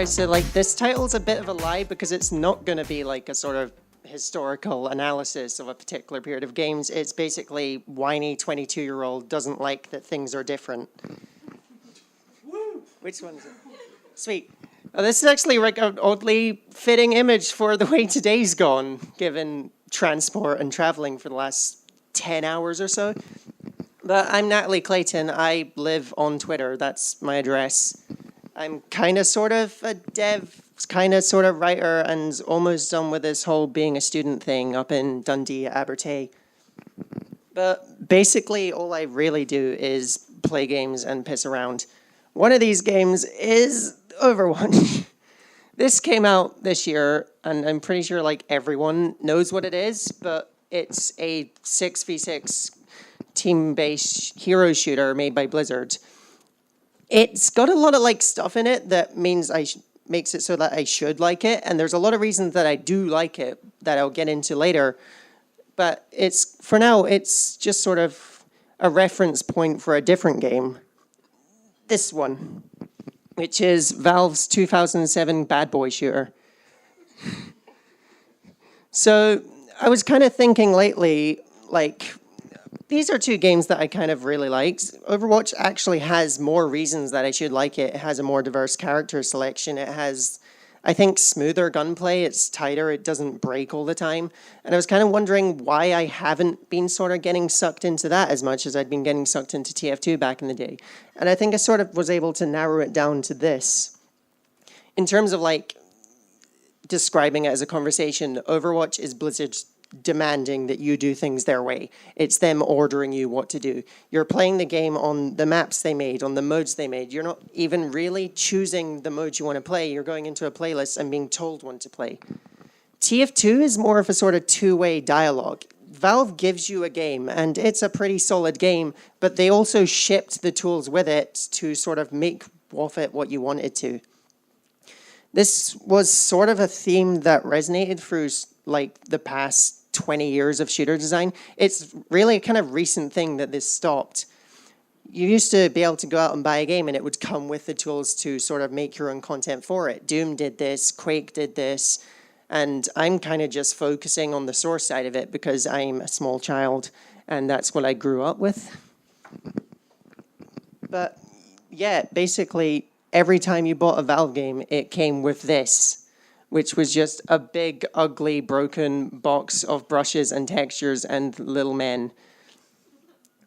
I said, like, this title's a bit of a lie because it's not going to be like a sort of historical analysis of a particular period of games. It's basically whiny 22-year-old doesn't like that things are different. Woo! Which one is it? Sweet. Oh, this is actually like an oddly fitting image for the way today's gone, given transport and traveling for the last 10 hours or so. But I'm Natlie Clayton. I live on Twitter. That's my address. I'm kind of sort of a dev, kind of sort of writer, and almost done with this whole being a student thing up in Dundee at Abertay. But basically all I really do is play games and piss around. One of these games is Overwatch. This came out this year, and I'm pretty sure like everyone knows what it is, but it's a 6v6 team-based hero shooter made by Blizzard. It's got a lot of like stuff in it that means makes it so that I should like it, and there's a lot of reasons that I do like it that I'll get into later. But for now, it's just sort of a reference point for a different game. This one, which is Valve's 2007 bad boy shooter. So I was kind of thinking lately, like, these are two games that I kind of really liked. Overwatch actually has more reasons that I should like it. It has a more diverse character selection. It has, I think, smoother gunplay. It's tighter. It doesn't break all the time. And I was kind of wondering why I haven't been sort of getting sucked into that as much as I'd been getting sucked into TF2 back in the day. And I think I sort of was able to narrow it down to this. In terms of like describing it as a conversation, Overwatch is Blizzard's demanding that you do things their way. It's them ordering you what to do. You're playing the game on the maps they made, on the modes they made. You're not even really choosing the modes you want to play. You're going into a playlist and being told when to play. TF2 is more of a sort of two-way dialogue. Valve gives you a game, and it's a pretty solid game, but they also shipped the tools with it to sort of make of it what you want it to. This was sort of a theme that resonated through like the past 20 years of shooter design. It's really a kind of recent thing that this stopped. You used to be able to go out and buy a game and it would come with the tools to sort of make your own content for it. Doom did this, Quake did this, and I'm kind of just focusing on the source side of it because I'm a small child and that's what I grew up with. But yeah, basically every time you bought a Valve game, it came with this, which was just a big, ugly, broken box of brushes and textures and little men.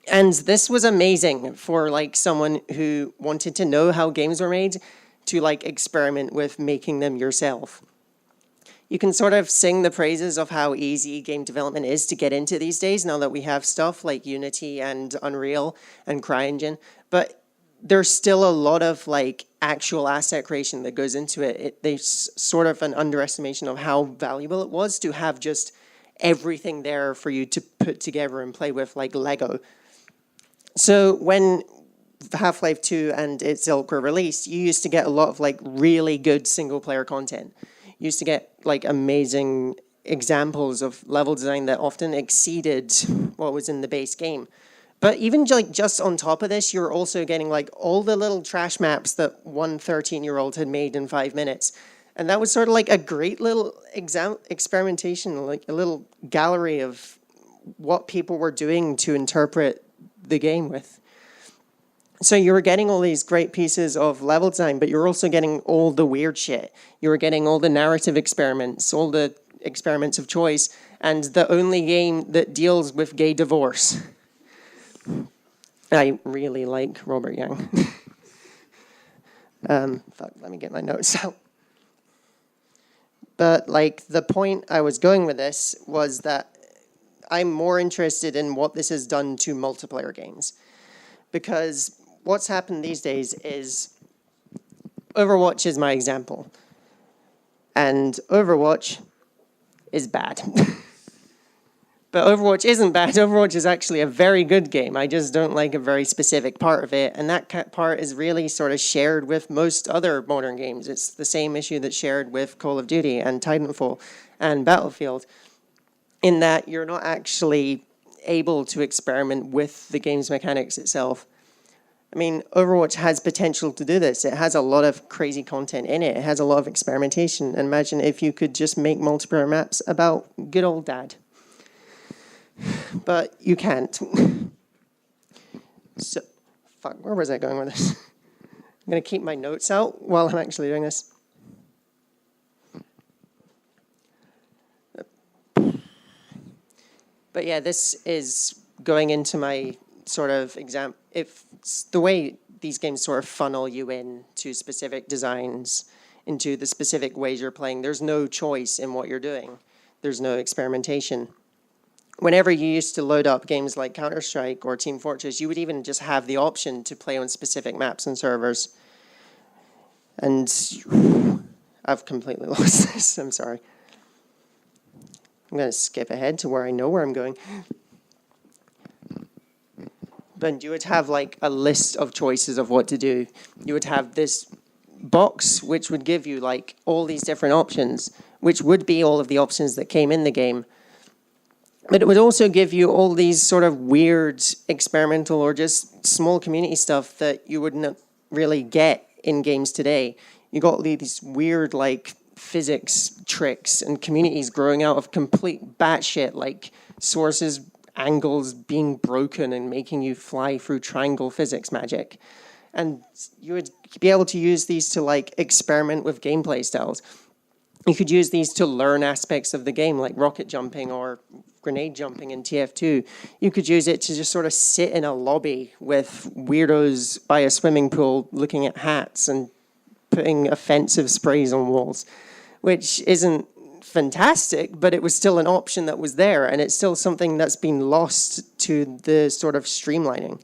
And this was amazing for like someone who wanted to know how games were made to like experiment with making them yourself. You can sort of sing the praises of how easy game development is to get into these days now that we have stuff like Unity and Unreal and CryEngine, but there's still a lot of like actual asset creation that goes into it. There's sort of an underestimation of how valuable it was to have just everything there for you to put together and play with like Lego. So when Half-Life 2 and its ilk were released, you used to get a lot of like really good single player content. You used to get like amazing examples of level design that often exceeded what was in the base game. But even like just on top of this, you're also getting like all the little trash maps that one 13-year-old had made in 5 minutes. And that was sort of like a great little experimentation, like a little gallery of what people were doing to interpret the game with. So you were getting all these great pieces of level design, but you're also getting all the weird shit. You were getting all the narrative experiments, all the experiments of choice, and the only game that deals with gay divorce. I really like Robert Young. Let me get my notes out. But like the point I was going with this was that I'm more interested in what this has done to multiplayer games. Because what's happened these days is Overwatch is my example. And Overwatch is bad. But Overwatch isn't bad. Overwatch is actually a very good game. I just don't like a very specific part of it. And that part is really sort of shared with most other modern games. It's the same issue that's shared with Call of Duty and Titanfall and Battlefield, in that you're not actually able to experiment with the game's mechanics itself. I mean, Overwatch has potential to do this. It has a lot of crazy content in it. It has a lot of experimentation. And imagine if you could just make multiplayer maps about good old dad. But you can't. So, fuck, where was I going with this? I'm going to keep my notes out while I'm actually doing this. But yeah, this is going into my sort of exam. If the way these games sort of funnel you in to specific designs, into the specific ways you're playing, there's no choice in what you're doing. There's no experimentation. Whenever you used to load up games like Counter-Strike or Team Fortress, you would even just have the option to play on specific maps and servers. And I've completely lost this. I'm sorry. I'm going to skip ahead to where I know where I'm going. But you would have like a list of choices of what to do. You would have this box which would give you like all these different options, which would be all of the options that came in the game. But it would also give you all these sort of weird experimental or just small community stuff that you wouldn't really get in games today. You got these weird like physics tricks and communities growing out of complete batshit, like sources, angles being broken and making you fly through triangle physics magic. And you would be able to use these to like experiment with gameplay styles. You could use these to learn aspects of the game, like rocket jumping or grenade jumping in TF2. You could use it to just sort of sit in a lobby with weirdos by a swimming pool looking at hats and putting offensive sprays on walls, which isn't fantastic, but it was still an option that was there, and it's still something that's been lost to the sort of streamlining.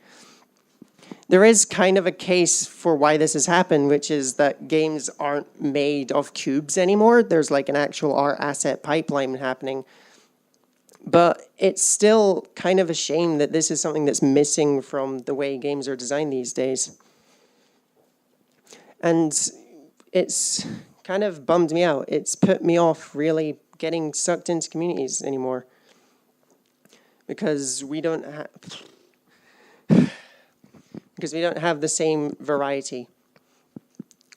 There is kind of a case for why this has happened, which is that games aren't made of cubes anymore. There's like an actual art asset pipeline happening. But it's still kind of a shame that this is something that's missing from the way games are designed these days. And it's kind of bummed me out. It's put me off really getting sucked into communities anymore. Because we don't have the same variety.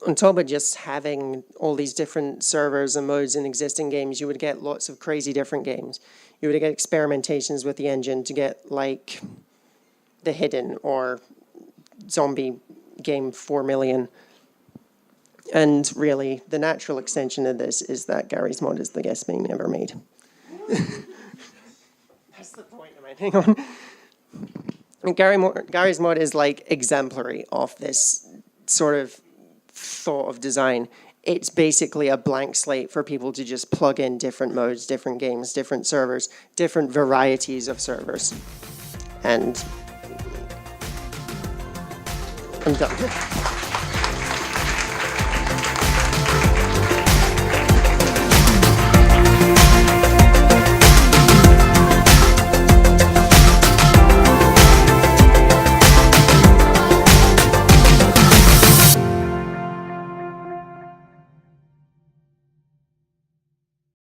On top of just having all these different servers and modes in existing games, you would get lots of crazy different games. You would get experimentations with the engine to get like The Hidden or Zombie Game 4 Million. And really, the natural extension of this is that Gary's mod is the best game ever made. That's the point of my thing on. And Gary's mod is like exemplary of this sort of thought of design. It's basically a blank slate for people to just plug in different modes, different games, different servers, different varieties of servers. And I'm done.